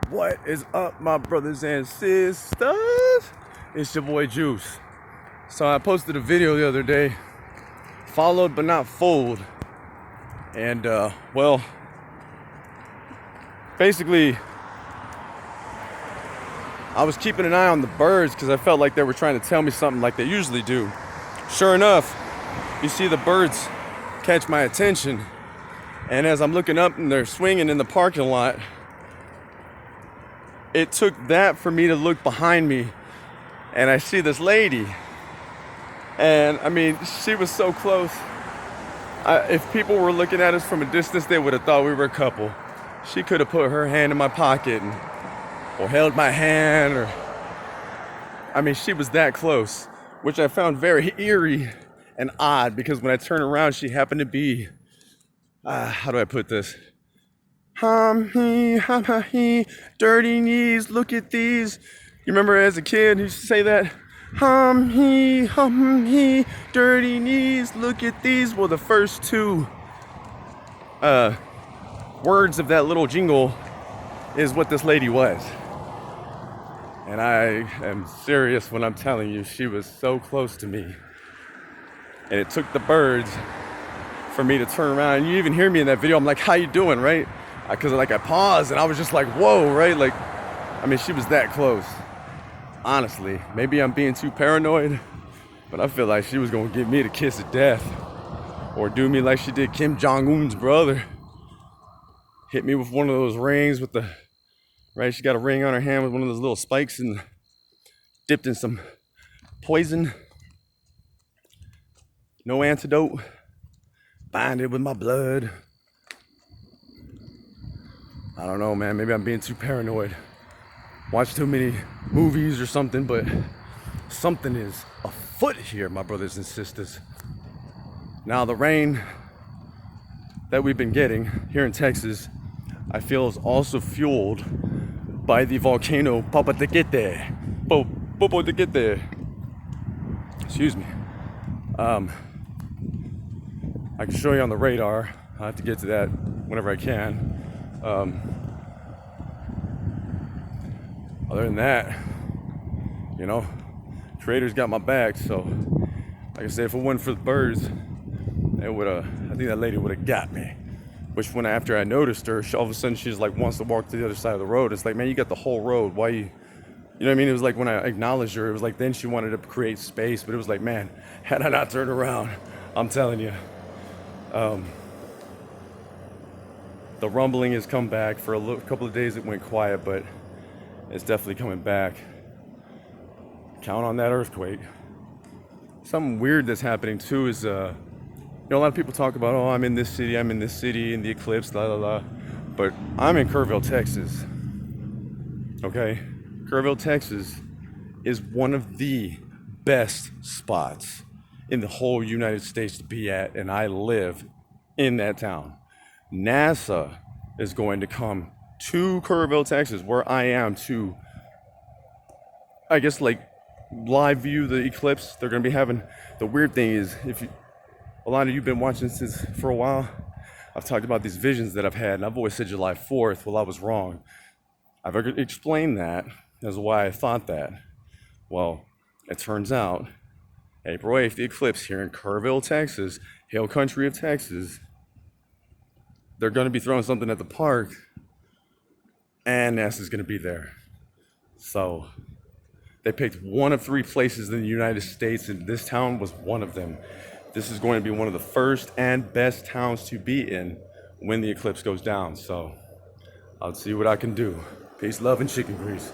What is up, my brothers and sisters? It's your boy Juice. So I posted a video the other day, followed but not fooled. And well, basically I was keeping an eye on the birds because I felt like they were trying to tell me something like they usually do. Sure enough, you see the birds catch my attention. And as I'm looking up and they're swinging in the parking lot, it took that for me to look behind me and I see this lady. And I mean, she was so close. If people were looking at us from a distance, they would have thought we were a couple. She could have put her hand in my pocket or held my hand, or I mean, she was that close, which I found very eerie and odd because when I turned around, she happened to be, how do I put this? He, dirty knees, look at these. You remember as a kid, you used to say that? He, dirty knees, look at these. Well, the first two words of that little jingle is what this lady was. And I am serious when I'm telling you, she was so close to me. And it took the birds for me to turn around. And you even hear me in that video, I'm like, how you doing, right? Because like I paused and I was just like, whoa, right? Like, I mean, she was that close. Honestly, maybe I'm being too paranoid, but I feel like she was gonna give me the kiss of death or do me like she did Kim Jong-un's brother. Hit me with one of those rings with the, right? She got a ring on her hand with one of those little spikes and dipped in some poison. No antidote. Bind it with my blood. I don't know, man. Maybe I'm being too paranoid. Watch too many movies or something, but something is afoot here, my brothers and sisters. Now, the rain that we've been getting here in Texas, I feel is also fueled by the volcano Popocatépetl. Popocatépetl. Excuse me. I can show you on the radar. I have to get to that whenever I can. Other than that, you know, Creator's got my back. So, like I said, if it wasn't for the birds, it would have. I think that lady would have got me. Which, when after I noticed her, all of a sudden she just like wants to walk to the other side of the road. It's like, man, you got the whole road. Why you know what I mean? It was like when I acknowledged her, it was like then she wanted to create space. But it was like, man, had I not turned around, I'm telling you. The rumbling has come back. For a couple of days it went quiet, but it's definitely coming back. Count on that earthquake. Something weird that's happening too is, you know, a lot of people talk about, oh, I'm in this city, and the eclipse, la la la. But I'm in Kerrville, Texas. Okay? Kerrville, Texas is one of the best spots in the whole United States to be at, and I live in that town. NASA is going to come to Kerrville, Texas, where I am, to, I guess, like, live view the eclipse. They're going to be having, the weird thing is, a lot of you have been watching this for a while, I've talked about these visions that I've had, and I've always said July 4th. Well, I was wrong. I've explained that as why I thought that. Well, it turns out, April 8th, the eclipse here in Kerrville, Texas, Hill Country of Texas, they're going to be throwing something at the park, and NASA's going to be there. So they picked one of 3 places in the United States, and this town was one of them. This is going to be one of the first and best towns to be in when the eclipse goes down. So I'll see what I can do. Peace, love, and chicken grease.